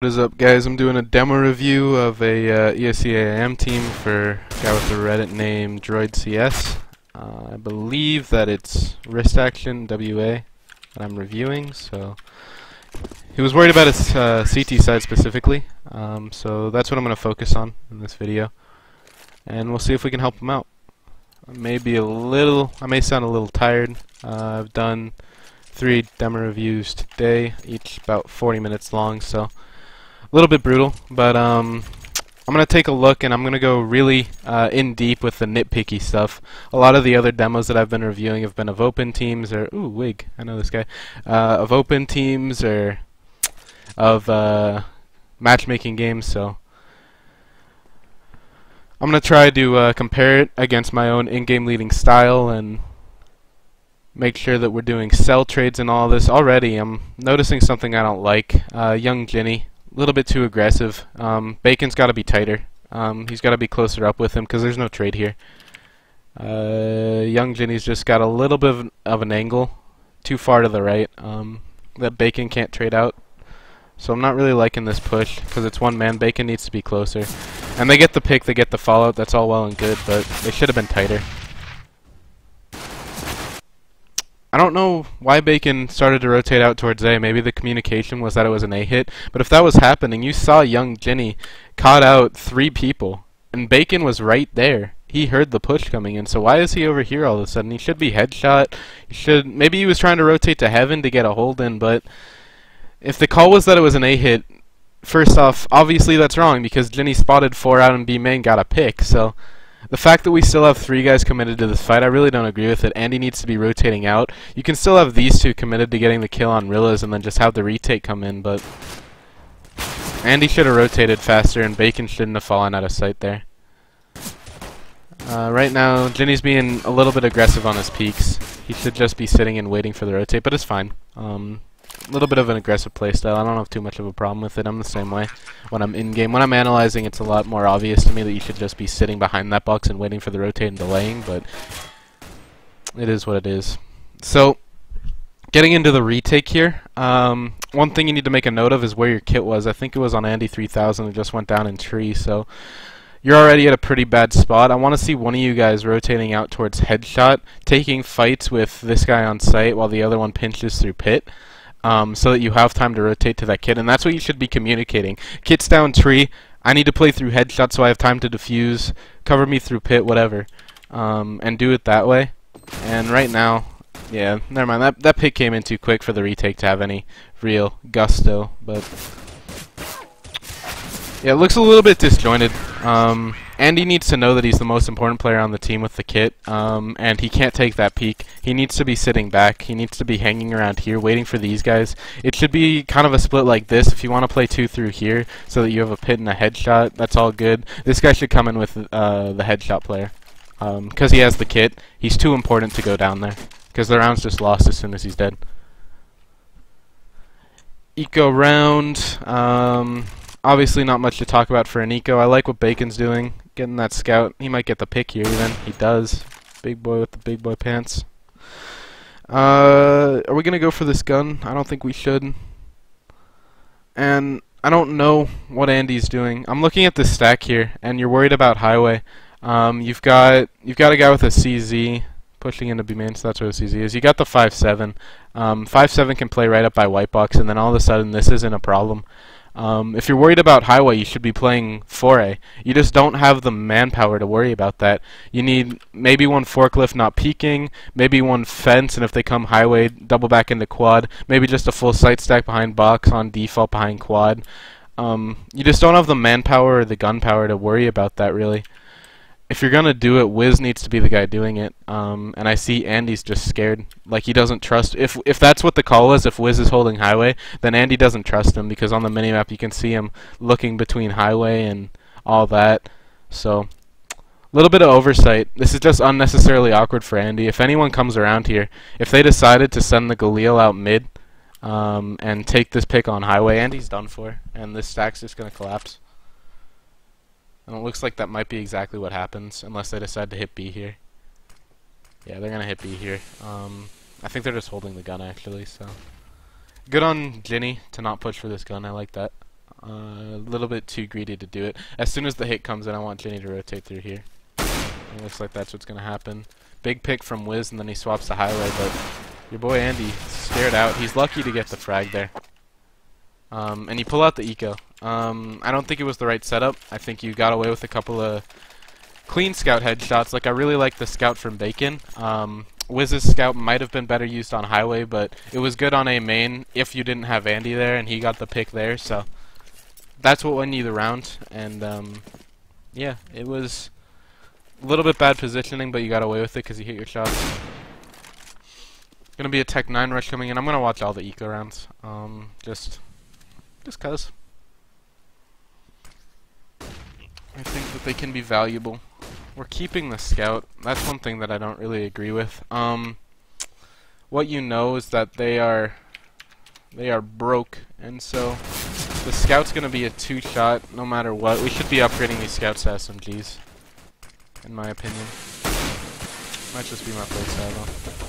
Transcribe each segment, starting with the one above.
What is up, guys? I'm doing a demo review of a ESCAM team for a guy with a Reddit name DroidCS. I believe that it's WristAction WA that I'm reviewing, so he was worried about his CT side specifically, so that's what I'm going to focus on in this video, and we'll see if we can help him out. I may sound a little tired. I've done 3 demo reviews today, each about 40 minutes long, so a little bit brutal, but I'm going to take a look and I'm going to go really in deep with the nitpicky stuff. A lot of the other demos that I've been reviewing have been of open teams or, ooh, Wig, I know this guy, of open teams or of matchmaking games, so I'm going to try to compare it against my own in-game leading style and make sure that we're doing sell trades and all this. Already I'm noticing something I don't like. Young Ginny, a little bit too aggressive. Bacon's got to be tighter. He's got to be closer up with him because there's no trade here. Young Ginny's just got a little bit of an angle too far to the right that Bacon can't trade out. So I'm not really liking this push because it's one man. Bacon needs to be closer. And they get the pick, they get the fallout, that's all well and good, but they should have been tighter. I don't know why Bacon started to rotate out towards A. Maybe the communication was that it was an A hit. But if that was happening, you saw young Ginny caught out 3 people. And Bacon was right there. He heard the push coming in. So why is he over here all of a sudden? He should be headshot. Maybe he was trying to rotate to heaven to get a hold in. But if the call was that it was an A hit, first off, obviously that's wrong because Ginny spotted 4 out and B main got a pick. So the fact that we still have 3 guys committed to this fight, I really don't agree with it. Andy needs to be rotating out. You can still have these 2 committed to getting the kill on Rillas and then just have the retake come in, but Andy should have rotated faster and Bacon shouldn't have fallen out of sight there. Right now, Ginny's being a little bit aggressive on his peaks. He should just be sitting and waiting for the rotate, but it's fine. A little bit of an aggressive playstyle. I don't have too much of a problem with it. I'm the same way when I'm in-game. When I'm analyzing, it's a lot more obvious to me that you should just be sitting behind that box and waiting for the rotate and delaying, but it is what it is. So, getting into the retake here, one thing you need to make a note of is where your kit was. I think it was on Andy 3000. It just went down in tree, so you're already at a pretty bad spot. I want to see one of you guys rotating out towards headshot, taking fights with this guy on site while the other one pinches through pit. So that you have time to rotate to that kit, and that's what you should be communicating. Kit's down tree, I need to play through headshot so I have time to defuse, cover me through pit, whatever, and do it that way. And right now, yeah, never mind, that pick came in too quick for the retake to have any real gusto, but yeah, it looks a little bit disjointed. Andy needs to know that he's the most important player on the team with the kit, and he can't take that peek. He needs to be sitting back. He needs to be hanging around here, waiting for these guys. It should be kind of a split like this. If you want to play 2 through here, so that you have a pit and a headshot, that's all good. This guy should come in with the headshot player, because he has the kit. He's too important to go down there, because the round's just lost as soon as he's dead. Eco round. Obviously not much to talk about for an eco. I like what Bacon's doing. Getting that scout. He might get the pick here even. He does. Big boy with the big boy pants. Are we going to go for this gun? I don't think we should. And I don't know what Andy's doing. I'm looking at this stack here, and you're worried about highway. You've got a guy with a CZ pushing into B main, so that's what a CZ is. You got the 5-7. 5-7 can play right up by white box, and then all of a sudden this isn't a problem. If you're worried about highway, you should be playing 4A. You just don't have the manpower to worry about that. You need maybe one forklift not peeking, maybe one fence, and if they come highway, double back into quad. Maybe just a full sight stack behind box on default behind quad. You just don't have the manpower or the gunpower to worry about that, really. If you're gonna do it, Wiz needs to be the guy doing it, and I see Andy's just scared, like he doesn't trust. If that's what the call is, if Wiz is holding highway, then Andy doesn't trust him because on the minimap you can see him looking between highway and all that. So, a little bit of oversight. This is just unnecessarily awkward for Andy. If anyone comes around here, if they decided to send the Galil out mid and take this pick on highway, Andy's done for, and this stack's just gonna collapse. And it looks like that might be exactly what happens, unless they decide to hit B here. Yeah, they're going to hit B here. I think they're just holding the gun, actually, so good on Ginny to not push for this gun. I like that. A little bit too greedy to do it. As soon as the hit comes in, I want Ginny to rotate through here. It looks like that's what's going to happen. Big pick from Wiz, and then he swaps the highway, but your boy Andy stared out. He's lucky to get the frag there. And you pull out the eco. I don't think it was the right setup. I think you got away with a couple of clean scout headshots. Like, I really like the scout from Bacon. Wiz's scout might have been better used on highway, but it was good on A main if you didn't have Andy there, and he got the pick there, so that's what won you the round. And yeah, it was a little bit bad positioning, but you got away with it because you hit your shots. Gonna be a Tech 9 rush coming in. I'm gonna watch all the eco rounds, just cause I think that they can be valuable. We're keeping the scout. That's one thing that I don't really agree with. What you know is that they are broke, and so the scout's gonna be a 2-shot no matter what. We should be upgrading these scouts to SMGs, in my opinion. Might just be my playstyle though.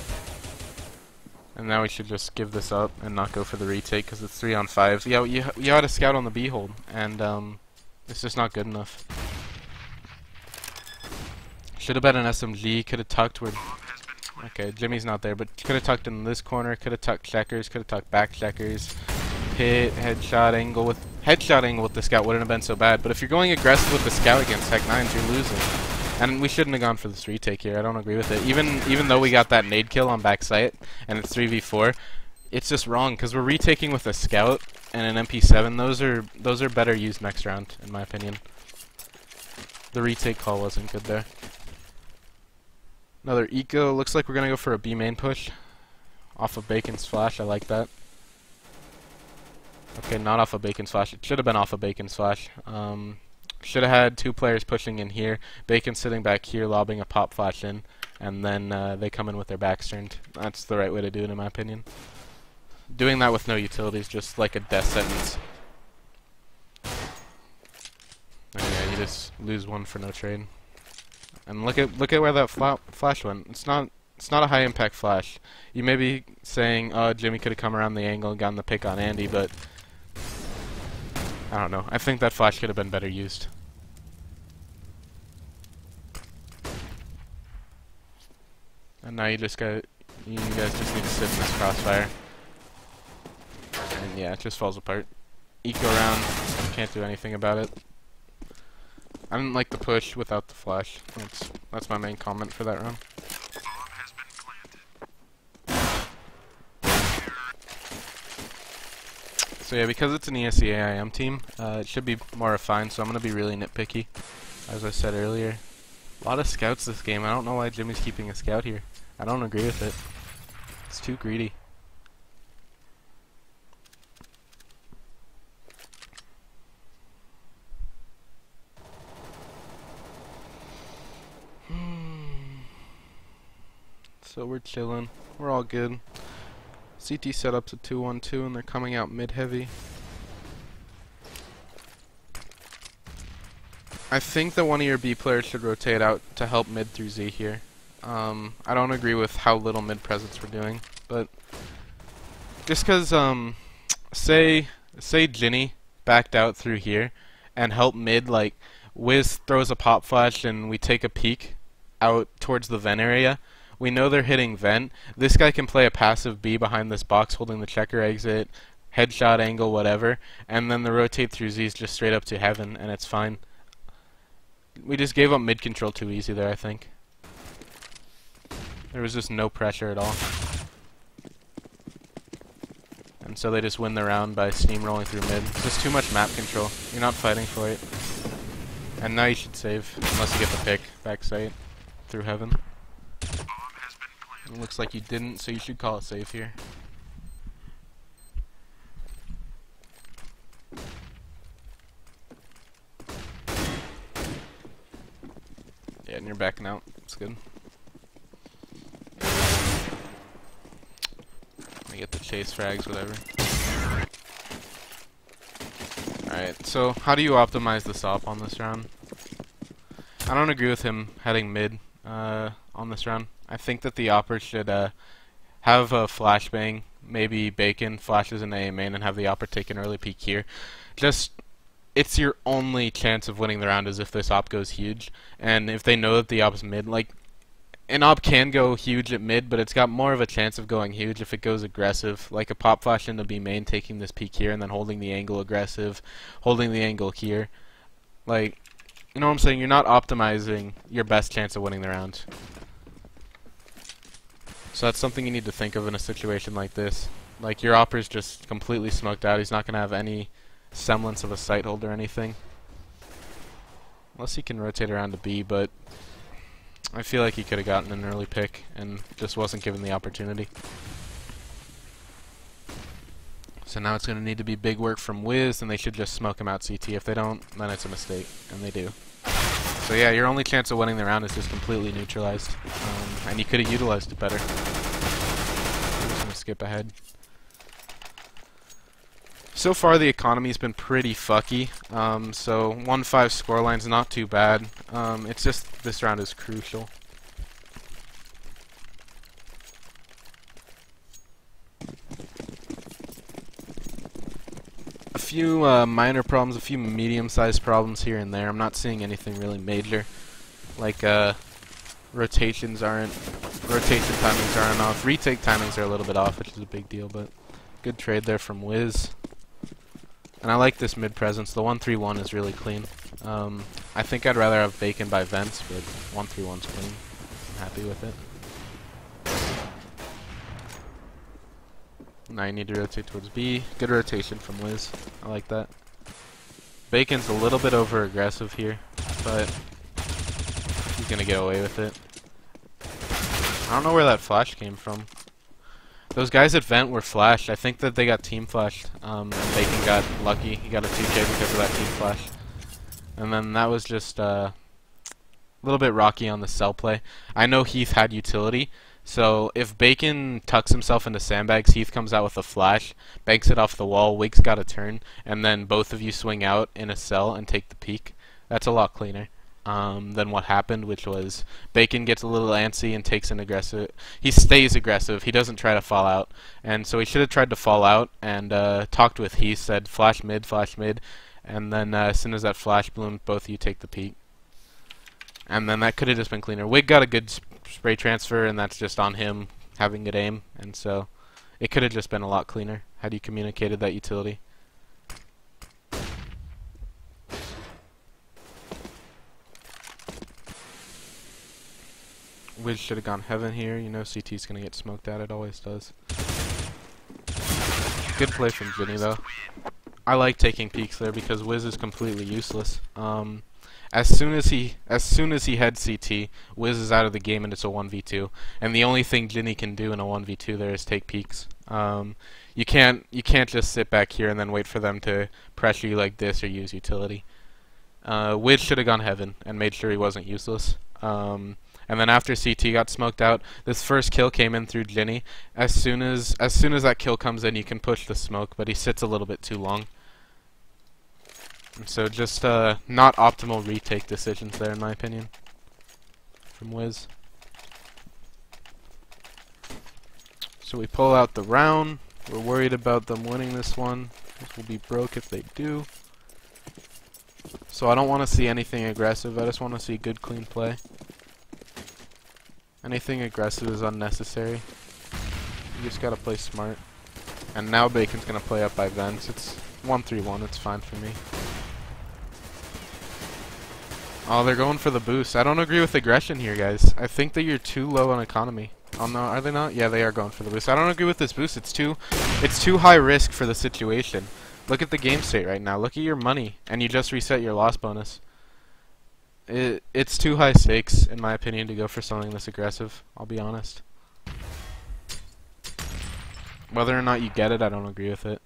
And now we should just give this up and not go for the retake because it's 3-on-5. Yeah, you had a scout on the B hold, and it's just not good enough. Should have been an SMG. Could have tucked where. Okay, Jimmy's not there, but could have tucked in this corner. Could have tucked checkers. Could have tucked back checkers. Hit headshot angle with the scout wouldn't have been so bad. But if you're going aggressive with the scout against Tech 9s, you're losing. And we shouldn't have gone for this retake here. I don't agree with it. Even though we got that nade kill on backside and it's 3v4, it's just wrong because we're retaking with a scout and an MP7. Those are better used next round, in my opinion. The retake call wasn't good there. Another eco. Looks like we're gonna go for a B main push off of Bacon's flash. I like that. Okay, not off of Bacon's flash. It should have been off of Bacon's flash. Should have had 2 players pushing in here. Bacon sitting back here, lobbing a pop flash in, and then they come in with their backs turned. That's the right way to do it, in my opinion. Doing that with no utility is just like a death sentence. And yeah, you just lose one for no trade. And look at where that flash went. It's not a high impact flash. You may be saying, oh, Jimmy could have come around the angle and gotten the pick on Andy, but I don't know. I think that flash could have been better used. And now you guys just need to sit in this crossfire. And yeah, it just falls apart. Eco round, can't do anything about it. I didn't like the push without the flash. That's my main comment for that round. So yeah, because it's an ESEAIM team, it should be more refined, so I'm going to be really nitpicky, as I said earlier. A lot of scouts this game. I don't know why Jimmy's keeping a scout here. I don't agree with it. It's too greedy. So we're chilling. We're all good. CT setup's a 2-1-2 and they're coming out mid-heavy. I think that one of your B players should rotate out to help mid through Z here. I don't agree with how little mid presence we're doing, but just because, say Ginny backed out through here and helped mid, like Wiz throws a pop flash and we take a peek out towards the vent area. We know they're hitting vent. This guy can play a passive B behind this box holding the checker exit, headshot angle, whatever, and then the rotate through Z is just straight up to heaven, and it's fine. We just gave up mid control too easy there, I think. There was just no pressure at all. And so they just win the round by steamrolling through mid. Just too much map control. You're not fighting for it. And now you should save, unless you get the pick backside through heaven. It looks like you didn't, so you should call it safe here. Yeah, and you're backing out. It's good. Let me get the chase frags, whatever. Alright, so how do you optimize the SOP on this round? I don't agree with him heading mid on this round. I think that the opper should have a flashbang, maybe Bacon flashes in A main and have the opper take an early peek here. Just it's your only chance of winning the round is if this op goes huge, and if they know that the op's mid. Like, an op can go huge at mid, but it's got more of a chance of going huge if it goes aggressive, like a pop flash into B main, taking this peek here, and then holding the angle aggressive, holding the angle here. Like, you know what I'm saying? You're not optimizing your best chance of winning the round. So that's something you need to think of in a situation like this. Like, your opper's just completely smoked out. He's not going to have any semblance of a sight hold or anything. Unless he can rotate around to B, but I feel like he could have gotten an early pick and just wasn't given the opportunity. So now it's going to need to be big work from Wiz, and they should just smoke him out CT. If they don't, then it's a mistake, and they do. So yeah, your only chance of winning the round is just completely neutralized, and you could have utilized it better. I'm just going to skip ahead. So far, the economy's been pretty fucky, so 1-5 scoreline's not too bad. It's just this round is crucial. A few minor problems, a few medium-sized problems here and there. I'm not seeing anything really major, like rotation timings aren't off. Retake timings are a little bit off, which is a big deal, but good trade there from Wiz. And I like this mid presence. The 1-3-1 is really clean. I think I'd rather have Bacon by vents, but 1-3-1's clean. I'm happy with it. Now you need to rotate towards B. Good rotation from Wiz. I like that. Bacon's a little bit over aggressive here, but he's gonna get away with it. I don't know where that flash came from. Those guys at vent were flashed. I think that they got team flashed. And Bacon got lucky. He got a 2K because of that team flash. And then that was just a little bit rocky on the cell play. I know Heath had utility, so if Bacon tucks himself into sandbags, Heath comes out with a flash, banks it off the wall, Wig's got a turn, and then both of you swing out in a cell and take the peek. That's a lot cleaner than what happened, which was Bacon gets a little antsy and takes an aggressive. He stays aggressive. He doesn't try to fall out, and so he should have tried to fall out and talked with Heath, said flash mid, and then as soon as that flash bloomed, both of you take the peek. And then that could have just been cleaner. Wig got a good spray transfer, and that's just on him having good aim, and so it could have just been a lot cleaner had you communicated that utility. Wiz should have gone heaven here. You know CT's going to get smoked out. It always does. Good play from Ginny, though. I like taking peeks there because Wiz is completely useless. As soon as he heads CT, Wiz is out of the game and it's a 1v2. And the only thing Ginny can do in a 1v2 there is take peeks. You can't just sit back here and then wait for them to pressure you like this or use utility. Wiz should have gone heaven and made sure he wasn't useless. And then after CT got smoked out, this first kill came in through Ginny. As soon as that kill comes in, you can push the smoke, but he sits a little bit too long. And so just not optimal retake decisions there, in my opinion, from Wiz. So we pull out the round. We're worried about them winning this one. This will be broke if they do. So I don't want to see anything aggressive. I just want to see good, clean play. Anything aggressive is unnecessary. You just gotta play smart. And now Bacon's gonna play up by vents. It's 1-3-1. It's fine for me. Oh, they're going for the boost. I don't agree with aggression here, guys. I think that you're too low on economy. Oh no, are they not? Yeah, they are going for the boost. I don't agree with this boost. It's too high risk for the situation. Look at the game state right now. Look at your money, and you just reset your loss bonus. It's too high stakes, in my opinion, to go for something this aggressive. I'll be honest. Whether or not you get it, I don't agree with it.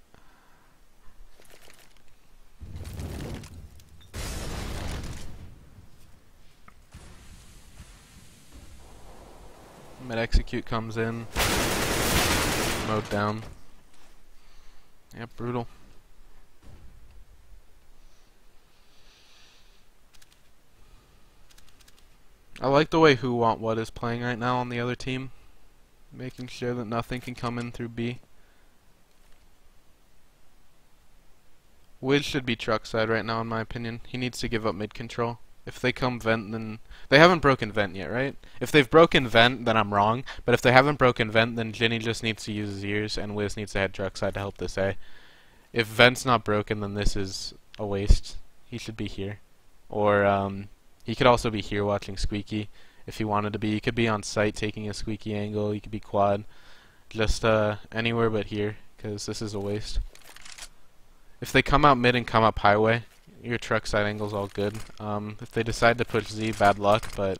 Mid execute comes in. Mowed down. Yep, brutal. I like the way Who Want What is playing right now on the other team. Making sure that nothing can come in through B. Wiz should be truck side right now, in my opinion. He needs to give up mid control. If they come vent, then they haven't broken vent yet, right? If they've broken vent, then I'm wrong. But if they haven't broken vent, then Ginny just needs to use his ears, and Wiz needs to head truck side to help this A. If vent's not broken, then this is a waste. He should be here, or he could also be here watching Squeaky if he wanted to be. He could be on site taking a Squeaky angle. He could be quad, just anywhere but here, because this is a waste. If they come out mid and come up highway, your truck side angle's all good. If they decide to push Z, bad luck, but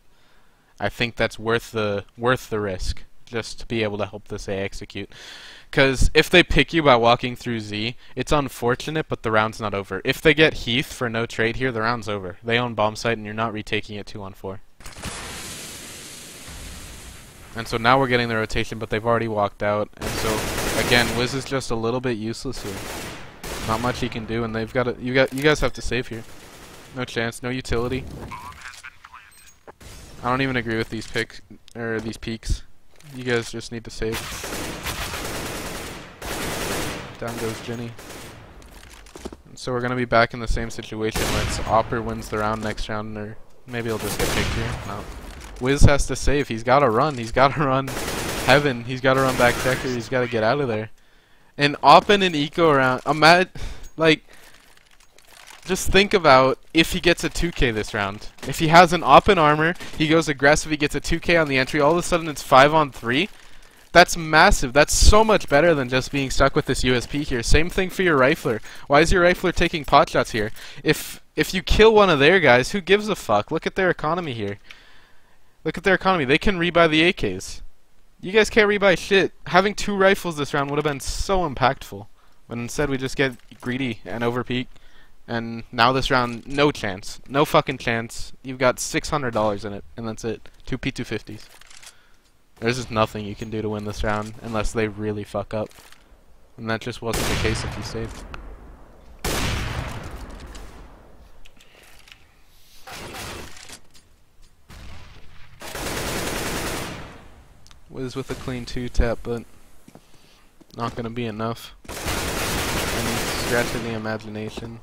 I think that's worth the risk, just to be able to help this A execute. Because if they pick you by walking through Z, it's unfortunate, but the round's not over. If they get Heath for no trade here, the round's over. They own bomb site, and you're not retaking it 2-on-4. And so now we're getting the rotation, but they've already walked out. And so, again, Wiz is just a little bit useless here. Not much he can do, and they've got to, you guys have to save here. No chance, no utility. I don't even agree with these peaks. You guys just need to save. Down goes Ginny. And so we're gonna be back in the same situation where it's Opper wins the round next round, or maybe he'll just get picked here. No. Wiz has to save. He's gotta run. He's gotta run heaven. He's gotta run back checker. He's gotta get out of there. And Oppen and Eco around. Like, just think about if he gets a 2K this round. If he has an Oppen armor, he goes aggressive, he gets a 2K on the entry, all of a sudden it's 5-on-3. That's massive. That's so much better than just being stuck with this USP here. Same thing for your rifler. Why is your rifler taking pot shots here? If you kill one of their guys, who gives a fuck? Look at their economy here. Look at their economy. They can rebuy the AKs. You guys can't rebuy shit. Having 2 rifles this round would have been so impactful. But instead we just get greedy and overpeak. And now this round, no chance. No fucking chance. You've got $600 in it, and that's it. 2 P250s. There's just nothing you can do to win this round unless they really fuck up. And that just wasn't the case if you saved. Wiz with a clean 2-tap, but not gonna be enough. And scratching the imagination.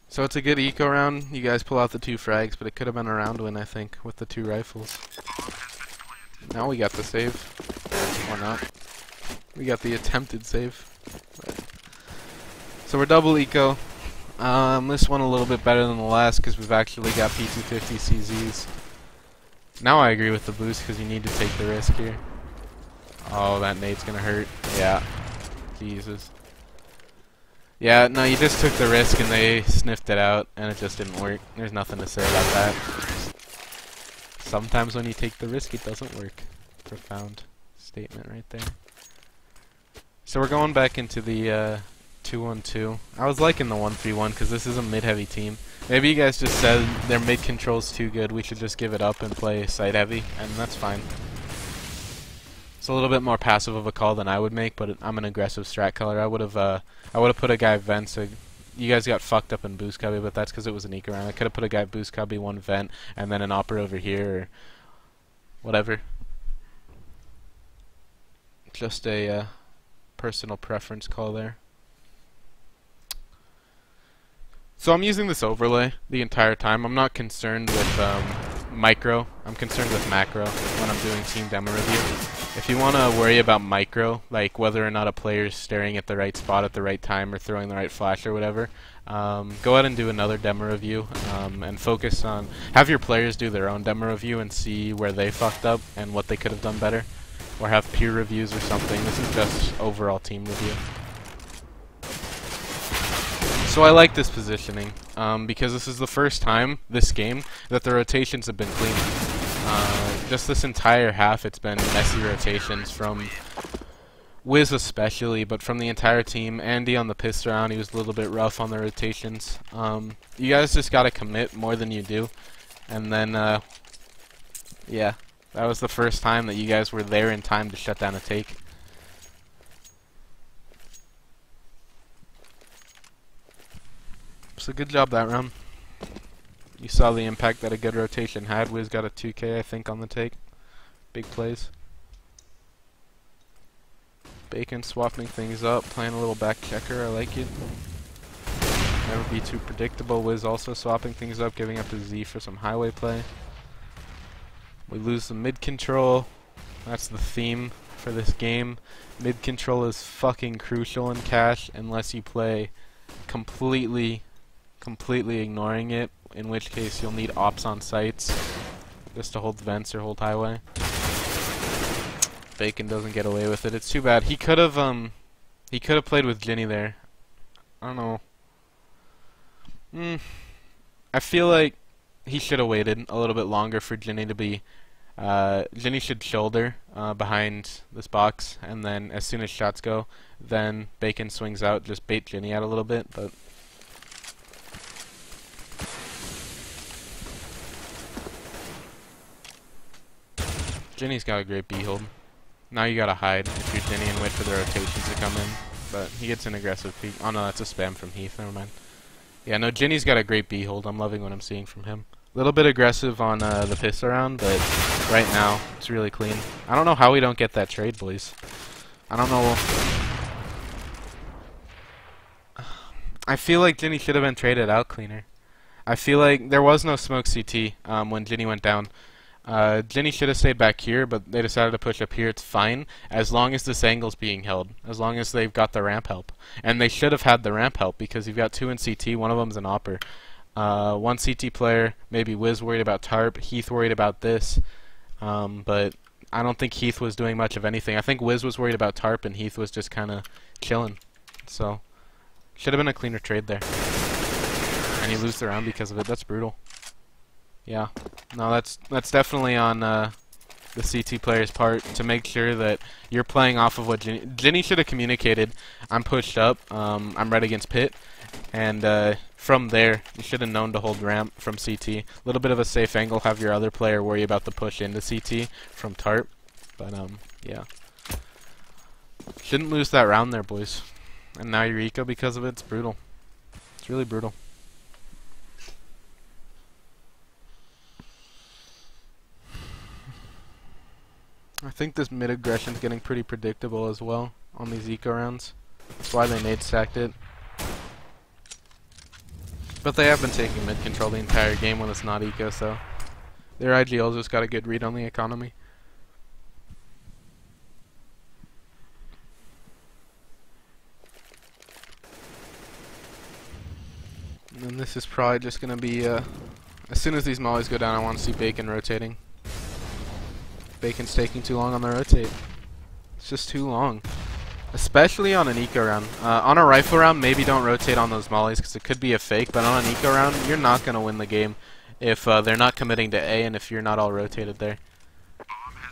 So it's a good eco round. You guys pull out the 2 frags, but it could have been a round win, I think, with the 2 rifles. Now we got the save. Or not. We got the attempted save. But so we're double eco. This one a little bit better than the last because we've actually got P250 CZs. Now I agree with the boost because you need to take the risk here. Oh, that nade's gonna hurt. Yeah. Jesus. Yeah, no, you just took the risk and they sniffed it out and it just didn't work. There's nothing to say about that. Sometimes when you take the risk, it doesn't work. Profound statement right there. So we're going back into the 2-1-2. I was liking the 1-3-1 because this is a mid-heavy team. Maybe you guys just said their mid control's too good, we should just give it up and play side-heavy, and that's fine. It's a little bit more passive of a call than I would make, but I'm an aggressive strat caller. I would have put a guy vent, so you guys got fucked up in boost cubby, but that's because it was an eco round. I could have put a guy boost cubby, 1 vent, and then an opera over here, or whatever. Just a personal preference call there. So I'm using this overlay the entire time. I'm not concerned with micro. I'm concerned with macro when I'm doing team demo review. If you want to worry about micro, like whether or not a player is staring at the right spot at the right time or throwing the right flash or whatever, go ahead and do another demo review and focus on, have your players do their own demo review and see where they fucked up and what they could have done better, or have peer reviews or something. This is just overall team review. So I like this positioning because this is the first time this game that the rotations have been clean. Just this entire half it's been messy rotations from Wiz especially, but from the entire team. Andy on the piss round, he was a little bit rough on the rotations. You guys just gotta commit more than you do, and then yeah, that was the first time that you guys were there in time to shut down a take. So good job that round. You saw the impact that a good rotation had. Wiz got a 2K, I think, on the take. Big plays. Bacon swapping things up, playing a little back checker. I like it. Never be too predictable. Wiz also swapping things up, giving up his Z for some highway play. We lose the mid control. That's the theme for this game. Mid control is fucking crucial in cash unless you play completely ignoring it, in which case you'll need ops on sites just to hold vents or hold highway. Bacon doesn't get away with it. It's too bad. He could have played with Ginny there. I don't know. I feel like he should have waited a little bit longer for Ginny to be. Ginny should shoulder behind this box, and then as soon as shots go, then Bacon swings out, just bait Ginny out a little bit. But Ginny's got a great B hold. Now you gotta hide if you're Ginny and wait for the rotations to come in. But he gets an aggressive peek. Oh no, that's a spam from Heath. Never mind. Yeah, no, Ginny's got a great B hold. I'm loving what I'm seeing from him. A little bit aggressive on the piss around, but right now it's really clean. I don't know how we don't get that trade, boys. I don't know. I feel like Ginny should have been traded out cleaner. I feel like there was no smoke CT when Ginny went down. Ginny should have stayed back here, but they decided to push up here. It's fine, as long as this angle's being held, as long as they've got the ramp help. And they should have had the ramp help, because you've got two in CT, one of them's an opper. One CT player, maybe Wiz worried about Tarp, Heath worried about this, but I don't think Heath was doing much of anything. I think Wiz was worried about Tarp, and Heath was just kind of chilling. So, should have been a cleaner trade there. And you lose the round because of it. That's brutal. Yeah. No, that's definitely on the CT player's part to make sure that you're playing off of what Ginny should have communicated. I'm pushed up. I'm right against pit. And from there, you should have known to hold ramp from CT. A little bit of a safe angle. Have your other player worry about the push into CT from Tarp. But, yeah. Shouldn't lose that round there, boys. And now you're eco because of it. It's brutal. It's really brutal. I think this mid aggression is getting pretty predictable as well on these eco rounds. That's why they nade stacked it. But they have been taking mid control the entire game when it's not eco, so their IGL's just got a good read on the economy. And then this is probably just going to be, as soon as these mollies go down, I want to see Bacon rotating. Bacon's taking too long on the rotate. It's just too long. Especially on an eco round. On a rifle round, maybe don't rotate on those mollies because it could be a fake, but on an eco round, you're not going to win the game if they're not committing to A and if you're not all rotated there.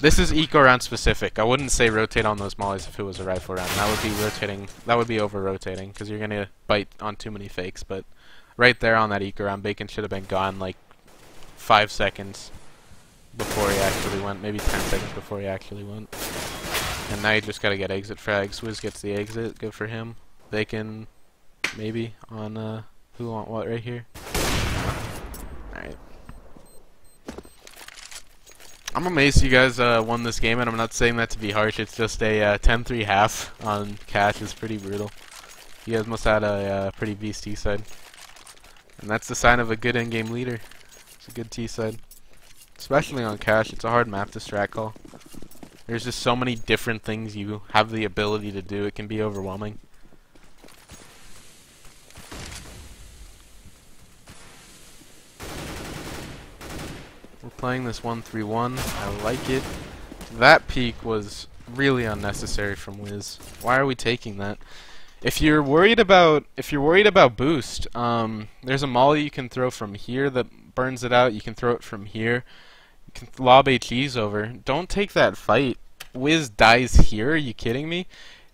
This is eco round specific. I wouldn't say rotate on those mollies if it was a rifle round. That would be rotating. That would be over rotating because you're going to bite on too many fakes. But right there on that eco round, Bacon should have been gone like 5 seconds before he actually went, maybe 10 seconds before he actually went. And now you just gotta get exit frags. Wiz gets the exit, good for him. Bacon, maybe, on, who on what right here? Alright. I'm amazed you guys won this game, and I'm not saying that to be harsh, it's just a 10-3 half on cash is pretty brutal. You guys must have had a pretty beast T-side. And that's the sign of a good in-game leader. It's a good T-side. Especially on cash, it's a hard map to strat call. There's just so many different things you have the ability to do, it can be overwhelming. We're playing this 1-3-1, I like it. That peek was really unnecessary from Wiz. Why are we taking that? If you're worried about boost, there's a molly you can throw from here that burns it out, you can throw it from here. You can lob HEs over. Don't take that fight. Wiz dies here? Are you kidding me?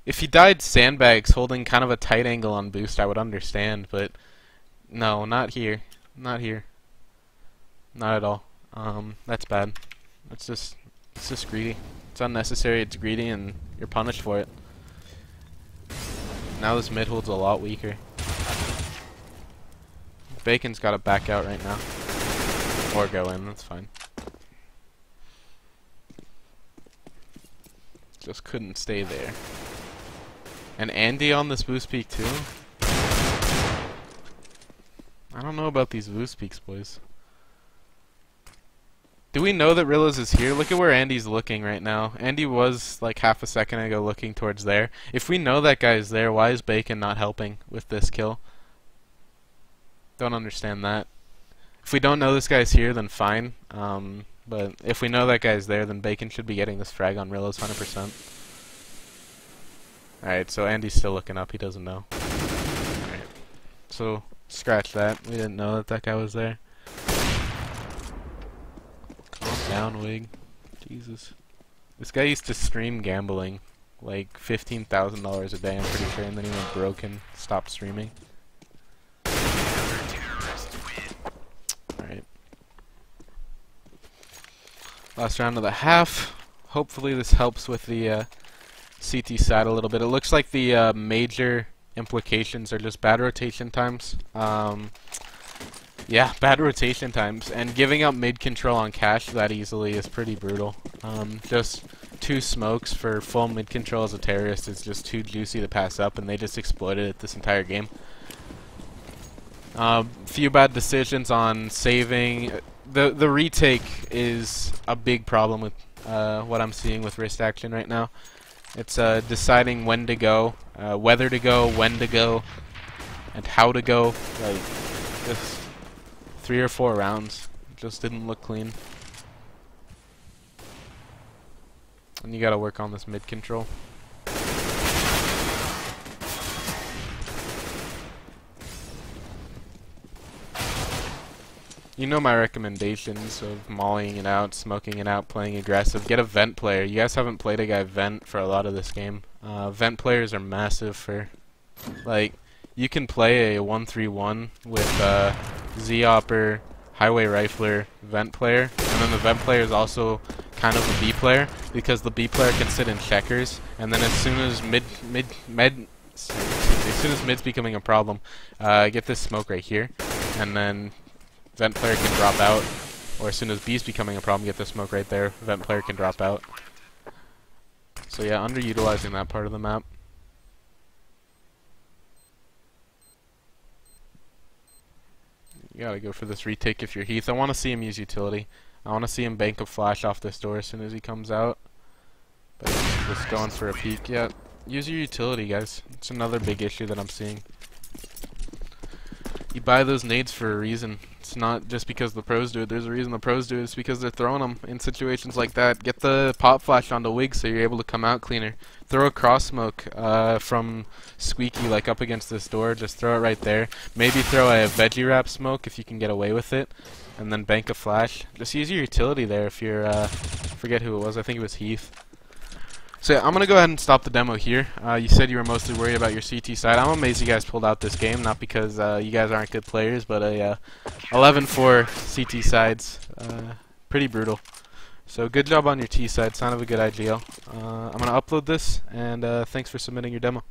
If he died sandbags holding kind of a tight angle on boost, I would understand, but no, not here. Not here. Not at all. That's bad. It's just greedy. It's unnecessary, it's greedy, and you're punished for it. Now this mid hold's a lot weaker. Bacon's gotta back out right now. Or go in, that's fine. Just couldn't stay there. And Andy on this boost peak too? I don't know about these Voos peaks, boys. Do we know that Rillos is here? Look at where Andy's looking right now. Andy was like half a second ago looking towards there. If we know that guy's there, why is Bacon not helping with this kill? Don't understand that. If we don't know this guy's here, then fine. But if we know that guy's there, then Bacon should be getting this frag on Rillos 100%. Alright, so Andy's still looking up. He doesn't know. Alright. So, scratch that. We didn't know that that guy was there. Calm down, Wig. Jesus. This guy used to stream gambling. Like $15,000 a day, I'm pretty sure, and then he went broke and stopped streaming. Alright. Last round of the half. Hopefully this helps with the CT side a little bit. It looks like the major implications are just bad rotation times. Yeah, bad rotation times. And giving up mid control on cash that easily is pretty brutal. Just 2 smokes for full mid control as a terrorist is just too juicy to pass up, and they just exploited it this entire game. Few bad decisions on saving. The retake is a big problem with what I'm seeing with WristAction right now. It's deciding when to go, whether to go, when to go, and how to go. Like, just 3 or 4 rounds just didn't look clean. And you gotta work on this mid control. You know my recommendations of mollying it out, smoking it out, playing aggressive. Get a vent player. You guys haven't played a guy vent for a lot of this game. Vent players are massive for, like, you can play a 1-3-1 with Z-Opper, Highway Rifler, vent player, and then the vent player is also kind of a B player, because the B player can sit in checkers, and then as soon as mid's becoming a problem, get this smoke right here, and then vent player can drop out, or as soon as B's becoming a problem, get the smoke right there, vent player can drop out. So yeah, underutilizing that part of the map. You gotta go for this retake if you're Heath. I want to see him use utility. I want to see him bank a flash off this door as soon as he comes out. But he's just going for a peek. Yeah, use your utility, guys. It's another big issue that I'm seeing. You buy those nades for a reason. It's not just because the pros do it. There's a reason the pros do it. It's because they're throwing them in situations like that. Get the pop flash on the Wig so you're able to come out cleaner. Throw a cross smoke from Squeaky, like up against this door. Just throw it right there. Maybe throw a veggie wrap smoke if you can get away with it. And then bank a flash. Just use your utility there if you're, forget who it was. I think it was Heath. So yeah, I'm going to go ahead and stop the demo here. You said you were mostly worried about your CT side. I'm amazed you guys pulled out this game, not because you guys aren't good players, but a 11-4 CT sides. Pretty brutal. So good job on your T side. Sign of a good IGL. I'm going to upload this, and thanks for submitting your demo.